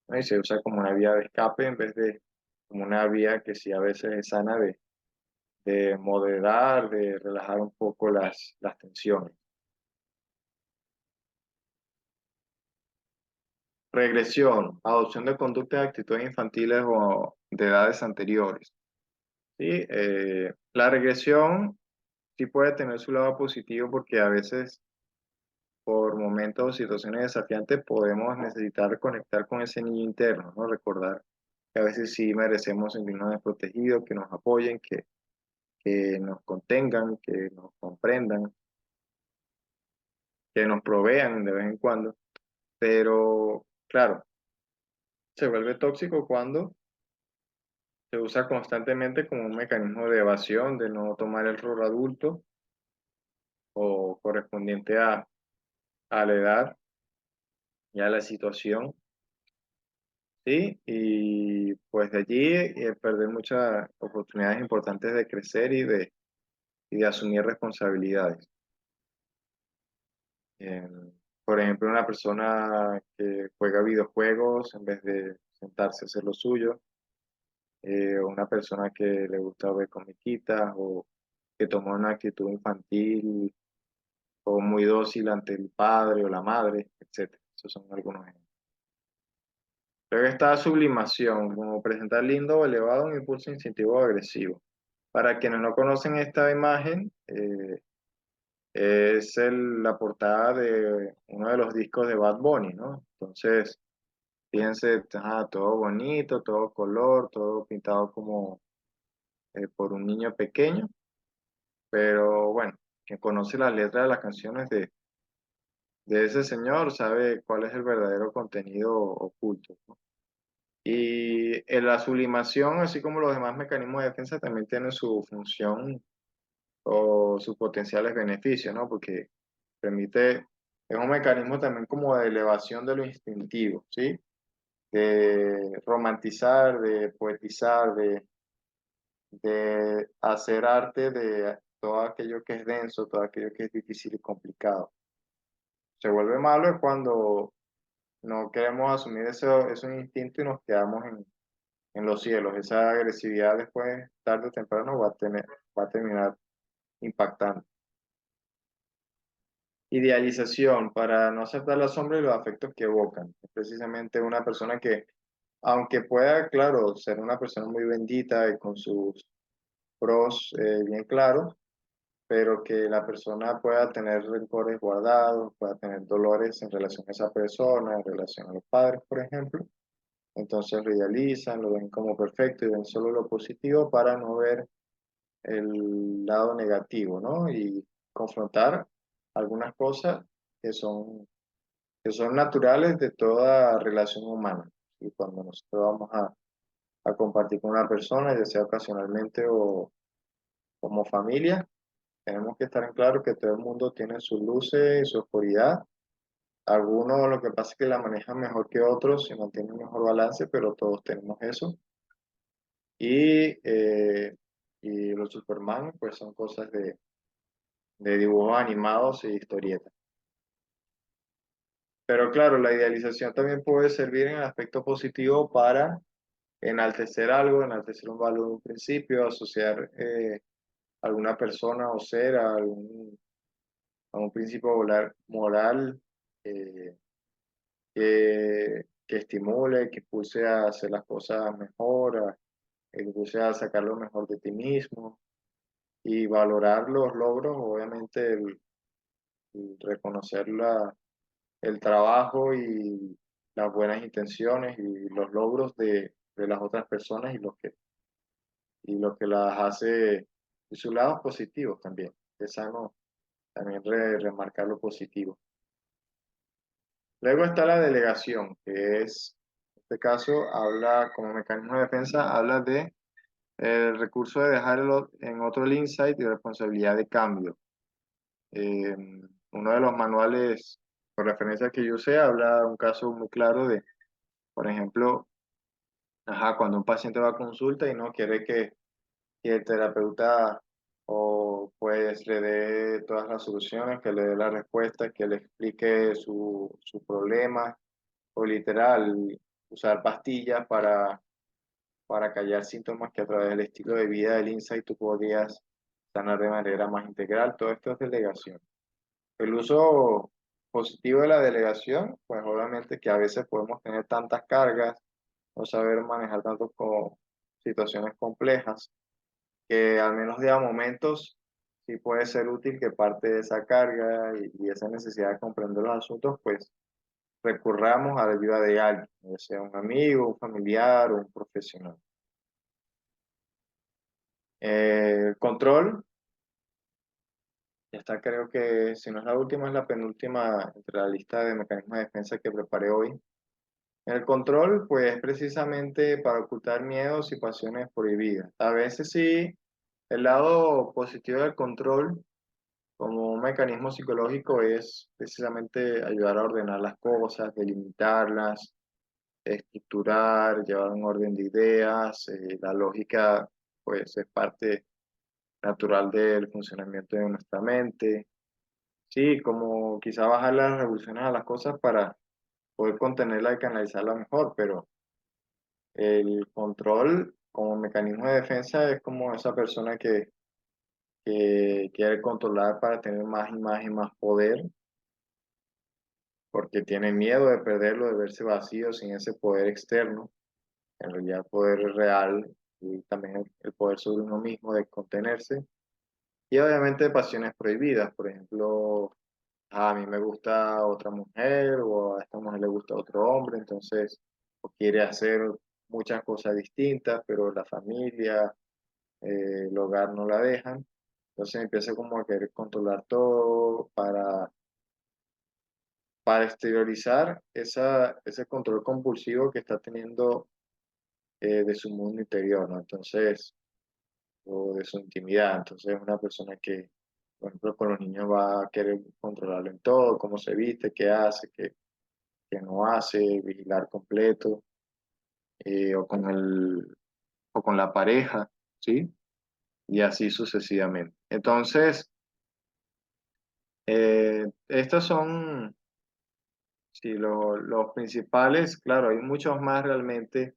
¿no? Y se usa como una vía de escape en vez de como una vía que sí a veces es sana de moderar, de relajar un poco las tensiones. Regresión, adopción de conductas y actitudes infantiles o de edades anteriores. ¿Sí? La regresión sí puede tener su lado positivo porque a veces por momentos o situaciones desafiantes podemos necesitar conectar con ese niño interno, ¿no? Recordar que a veces sí merecemos sentirnos desprotegidos, que nos apoyen, que nos contengan, que nos comprendan, que nos provean de vez en cuando. Pero, claro, se vuelve tóxico cuando se usa constantemente como un mecanismo de evasión, de no tomar el rol adulto o correspondiente a la edad y a la situación, ¿sí? Y pues de allí perder muchas oportunidades importantes de crecer y de asumir responsabilidades. Eh, por ejemplo, una persona que juega videojuegos en vez de sentarse a hacer lo suyo, o una persona que le gusta ver comiquitas o que toma una actitud infantil o muy dócil ante el padre o la madre, etcétera. Esos son algunos ejemplos. Luego está sublimación, como presentar lindo o elevado un impulso instintivo o agresivo. Para quienes no conocen esta imagen, es la portada de uno de los discos de Bad Bunny, ¿no? Entonces, fíjense, todo bonito, todo color, todo pintado como por un niño pequeño, pero bueno, quien conoce las letras de las canciones de ese señor sabe cuál es el verdadero contenido oculto, ¿no? Y la sublimación, así como los demás mecanismos de defensa, también tienen su función o sus potenciales beneficios, ¿no? Porque permite, es un mecanismo también como de elevación de lo instintivo, ¿sí? De romantizar, de poetizar, de hacer arte de todo aquello que es denso, todo aquello que es difícil y complicado. Se vuelve malo es cuando no queremos asumir esos instintos y nos quedamos en los cielos. Esa agresividad después, tarde o temprano, va a terminar impactando. Idealización, para no aceptar la sombra y los afectos que evocan. Es precisamente una persona que, aunque pueda, claro, ser una persona muy bendita y con sus pros bien claros, pero que la persona pueda tener rencores guardados, pueda tener dolores en relación a esa persona, en relación a los padres, por ejemplo. Entonces lo idealizan, lo ven como perfecto y ven solo lo positivo para no ver el lado negativo, ¿no? Y confrontar algunas cosas que que son naturales de toda relación humana. Y cuando nosotros vamos a compartir con una persona, ya sea ocasionalmente o como familia, tenemos que estar en claro que todo el mundo tiene sus luces y su oscuridad. Algunos lo que pasa es que la manejan mejor que otros y mantienen un mejor balance, pero todos tenemos eso. Y, y los Superman, pues son cosas de dibujos animados y historietas. Pero claro, la idealización también puede servir en el aspecto positivo para enaltecer algo, enaltecer un valor, un principio, asociar alguna persona o ser a algún a un principio moral eh, que estimule, que impulse a hacer las cosas mejor, que impulse a sacar lo mejor de ti mismo y valorar los logros, obviamente el reconocer el trabajo y las buenas intenciones y los logros de las otras personas y lo que las hace, y sus lados positivos también. Es sano también remarcar lo positivo. Luego está la delegación, que es, en este caso, habla como mecanismo de defensa, habla de el recurso de dejar en otro el insight y responsabilidad de cambio. Eh, Uno de los manuales por referencia que yo usé habla de un caso muy claro de, por ejemplo, ajá, cuando un paciente va a consulta y no quiere que el terapeuta o pues le dé todas las soluciones, que le dé la respuesta, que le explique su problema o literal usar pastillas para callar síntomas que a través del estilo de vida del insight tú podrías sanar de manera más integral. Todo esto es delegación. El uso positivo de la delegación, pues obviamente que a veces podemos tener tantas cargas, no saber manejar tantas situaciones complejas, que al menos de a momentos sí puede ser útil que parte de esa carga y esa necesidad de comprender los asuntos, pues recurramos a la ayuda de alguien, ya sea un amigo, un familiar o un profesional. El control, esta creo que si no es la última, es la penúltima entre la lista de mecanismos de defensa que preparé hoy. El control, pues precisamente para ocultar miedos y pasiones prohibidas. A veces sí, el lado positivo del control como un mecanismo psicológico es precisamente ayudar a ordenar las cosas, delimitarlas, estructurar, llevar un orden de ideas. La lógica, pues, es parte natural del funcionamiento de nuestra mente. Sí, como quizá bajar las revoluciones a las cosas para poder contenerla y canalizarla mejor, pero el control como mecanismo de defensa es como esa persona que quiere controlar para tener más y más y más poder porque tiene miedo de perderlo, de verse vacío sin ese poder externo, en realidad el poder real y también el poder sobre uno mismo de contenerse. Y obviamente pasiones prohibidas, por ejemplo, a mí me gusta otra mujer o a esta mujer le gusta otro hombre, entonces o quiere hacer muchas cosas distintas, pero la familia, el hogar no la dejan. Entonces empieza como a querer controlar todo para exteriorizar ese control compulsivo que está teniendo de su mundo interior, ¿no? Entonces, o de su intimidad. Entonces, una persona que, por ejemplo, con los niños va a querer controlarlo en todo, cómo se viste, qué hace, qué no hace, vigilar completo, o con la pareja, ¿sí? Y así sucesivamente. Entonces, estos son, sí, los principales, claro, hay muchos más realmente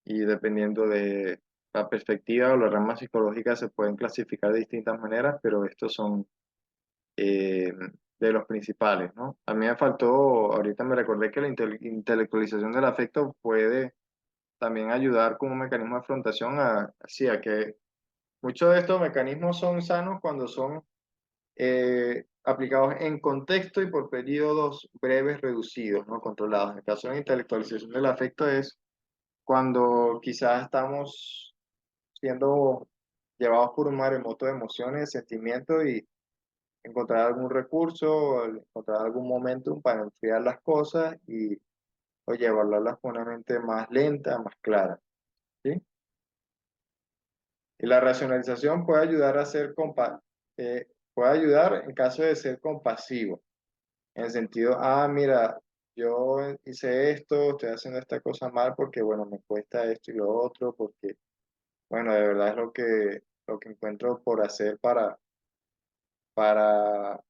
y dependiendo de la perspectiva o la rama psicológica se pueden clasificar de distintas maneras, pero estos son eh, de los principales, ¿no? A mí me faltó, ahorita me recordé que la intelectualización del afecto puede también ayudar como un mecanismo de afrontación así, a que muchos de estos mecanismos son sanos cuando son aplicados en contexto y por periodos breves reducidos, ¿no? Controlados. En el caso de la intelectualización del afecto es cuando quizás estamos siendo llevados por un maremoto de emociones, sentimientos y encontrar algún recurso, encontrar algún momentum para enfriar las cosas y o llevarlas con una mente más lenta, más clara, ¿sí? Y la racionalización puede ayudar a puede ayudar en caso de ser compasivo, en el sentido, mira, yo hice esto, estoy haciendo esta cosa mal porque, bueno, me cuesta esto y lo otro, porque bueno, de verdad es lo que encuentro por hacer para, para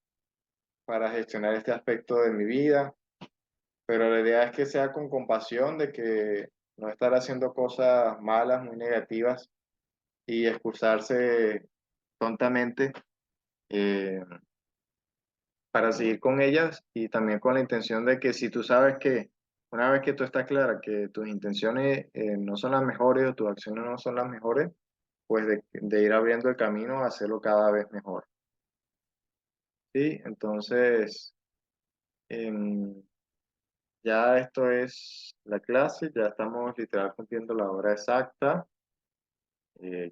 gestionar este aspecto de mi vida, pero la idea es que sea con compasión, de que no estar haciendo cosas malas, muy negativas y excusarse tontamente, eh, para seguir con ellas y también con la intención de que si tú sabes que una vez que tú estás clara que tus intenciones no son las mejores o tus acciones no son las mejores, pues de ir abriendo el camino a hacerlo cada vez mejor. ¿Sí? Entonces, em, ya esto es la clase, ya estamos literal cumpliendo la hora exacta.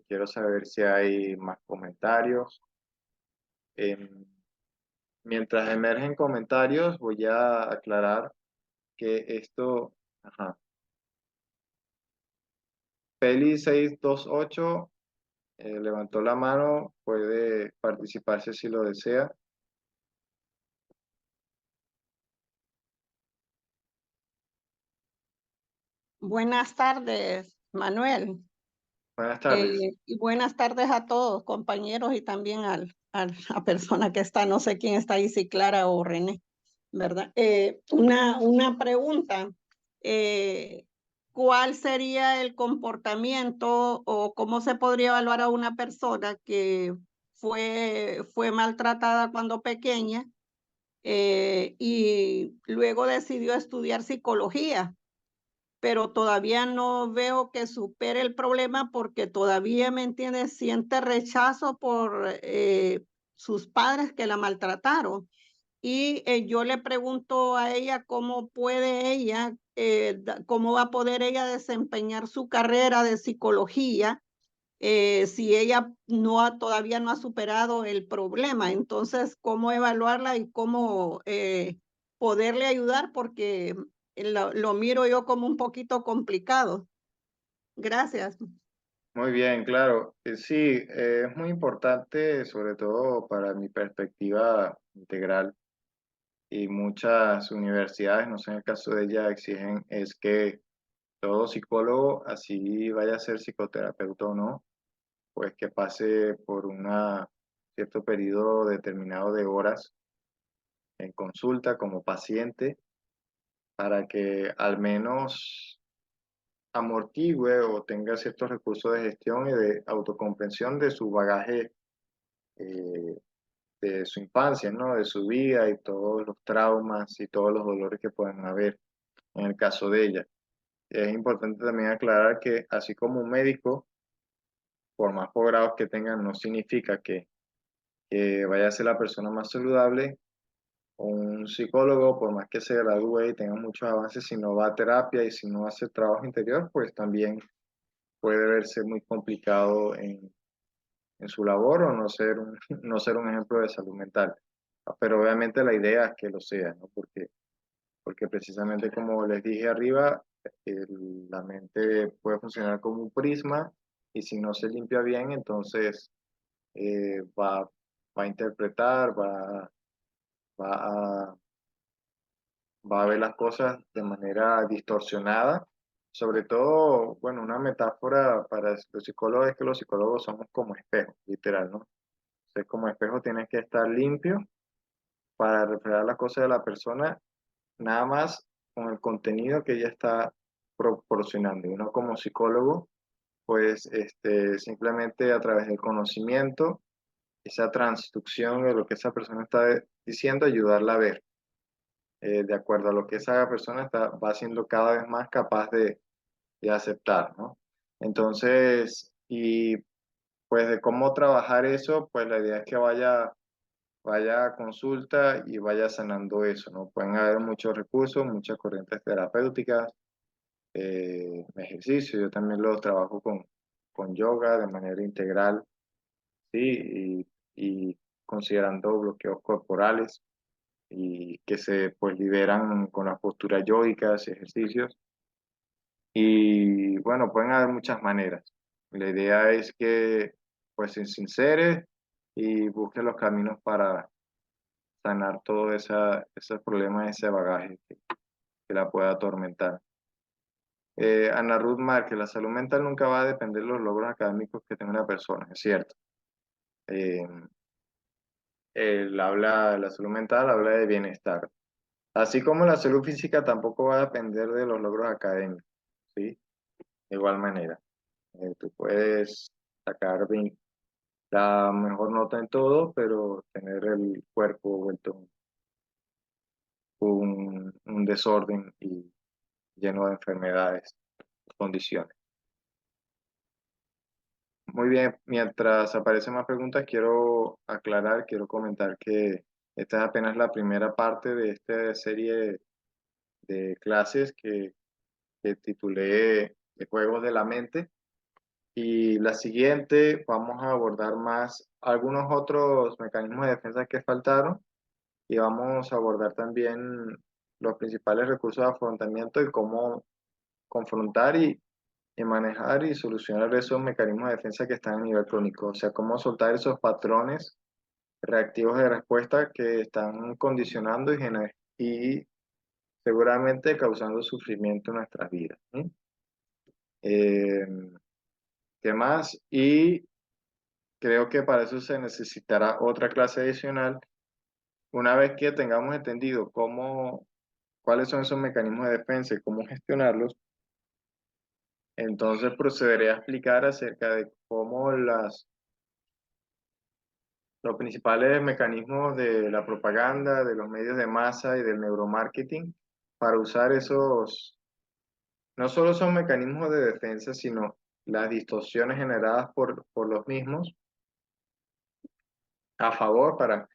Quiero saber si hay más comentarios. Em, Mientras emergen comentarios, voy a aclarar que esto, ajá, Feli628 levantó la mano, puede participarse si lo desea. Buenas tardes, Manuel. Buenas tardes. Y buenas tardes a todos, compañeros, y también a persona que está, no sé quién está ahí, si Clara o René, ¿verdad? Una pregunta. eh, ¿Cuál sería el comportamiento o cómo se podría evaluar a una persona que fue maltratada cuando pequeña y luego decidió estudiar psicología? Pero todavía no veo que supere el problema porque todavía, ¿me entiendes? Siente rechazo por sus padres que la maltrataron. Y yo le pregunto a ella cómo puede ella, cómo va a poder ella desempeñar su carrera de psicología si ella todavía no ha superado el problema. Entonces, ¿cómo evaluarla y cómo poderle ayudar? Porque lo miro yo como un poquito complicado. Gracias. Muy bien, claro. Sí, es muy importante, sobre todo para mi perspectiva integral, y muchas universidades, no sé en el caso de ella, exigen es que todo psicólogo, así vaya a ser psicoterapeuta o no, pues que pase por un cierto periodo determinado de horas en consulta como paciente para que al menos amortigüe o tenga ciertos recursos de gestión y de autocomprensión de su bagaje, eh, de su infancia, ¿no? De su vida y todos los traumas y todos los dolores que pueden haber en el caso de ella. Es importante también aclarar que así como un médico, por más posgrados que tenga, no significa que vaya a ser la persona más saludable. Un psicólogo, por más que se gradúe y tenga muchos avances, si no va a terapia y si no hace trabajo interior, pues también puede verse muy complicado en su labor o no ser no ser un ejemplo de salud mental. Pero obviamente la idea es que lo sea, ¿no? Porque precisamente como les dije arriba, la mente puede funcionar como un prisma y si no se limpia bien, entonces va a interpretar, va a va a ver las cosas de manera distorsionada. Sobre todo, bueno, una metáfora para los psicólogos es que los psicólogos somos como espejos, literal, ¿no? Entonces, como espejo tienes que estar limpio para reflejar las cosas de la persona, nada más con el contenido que ella está proporcionando. Y uno como psicólogo, pues simplemente a través del conocimiento, esa transducción de lo que esa persona está diciendo, ayudarla a ver de acuerdo a lo que esa persona va siendo cada vez más capaz de aceptar, ¿no? Entonces, y pues de cómo trabajar eso, pues la idea es que vaya a consulta y vaya sanando eso, ¿no? Pueden haber muchos recursos, muchas corrientes terapéuticas, ejercicio, yo también los trabajo con yoga de manera integral, ¿sí? Y considerando bloqueos corporales y que se pues liberan con las posturas yógicas y ejercicios. Y bueno, pueden haber muchas maneras. La idea es que pues se sincere y busque los caminos para sanar todo esos problemas, ese bagaje que la pueda atormentar. Ana Ruth Márquez, la salud mental nunca va a depender de los logros académicos que tenga una persona, es cierto. Eh, la salud mental habla de bienestar. Así como la salud física tampoco va a depender de los logros académicos, ¿sí? De igual manera, tú puedes sacar la mejor nota en todo, pero tener el cuerpo vuelto un desorden y lleno de enfermedades, condiciones. Muy bien, mientras aparecen más preguntas, quiero comentar que esta es apenas la primera parte de esta serie de clases que titulé de Juegos de la Mente. Y la siguiente vamos a abordar más algunos otros mecanismos de defensa que faltaron y vamos a abordar también los principales recursos de afrontamiento y cómo confrontar y manejar y solucionar esos mecanismos de defensa que están a nivel crónico, o sea, cómo soltar esos patrones reactivos de respuesta que están condicionando y seguramente causando sufrimiento en nuestras vidas. ¿Sí? Eh, ¿Qué más? Y creo que para eso se necesitará otra clase adicional. Una vez que tengamos entendido cuáles son esos mecanismos de defensa y cómo gestionarlos, entonces procederé a explicar acerca de cómo los principales mecanismos de la propaganda, de los medios de masa y del neuromarketing para usar no solo son mecanismos de defensa, sino las distorsiones generadas por los mismos a favor para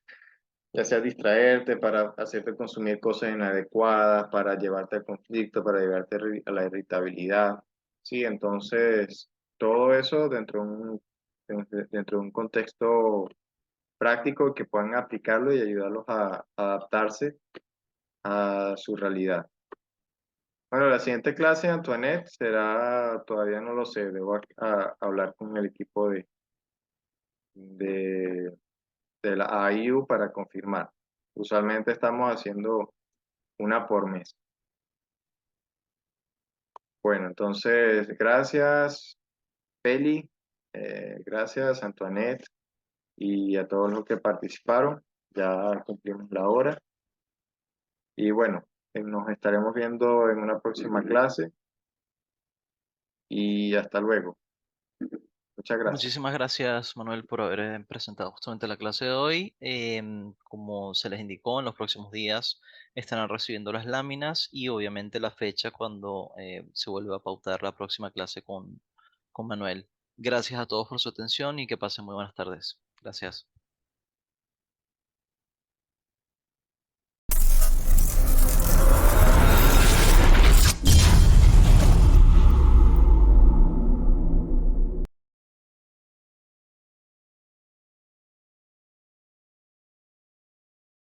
ya sea distraerte, para hacerte consumir cosas inadecuadas, para llevarte al conflicto, para llevarte a la irritabilidad. Sí, entonces todo eso dentro de un contexto práctico que puedan aplicarlo y ayudarlos a adaptarse a su realidad. Bueno, la siguiente clase, Antoinette, será, todavía no lo sé, debo hablar con el equipo de, de la AIU para confirmar. Usualmente estamos haciendo una por mes. Bueno, entonces, gracias, Peli, gracias, Antoinette, y a todos los que participaron. Ya cumplimos la hora. Y bueno, nos estaremos viendo en una próxima clase y hasta luego. Muchas gracias. Muchísimas gracias, Manuel, por haber presentado justamente la clase de hoy. Como se les indicó, en los próximos días estarán recibiendo las láminas y obviamente la fecha cuando se vuelva a pautar la próxima clase con Manuel. Gracias a todos por su atención y que pasen muy buenas tardes. Gracias.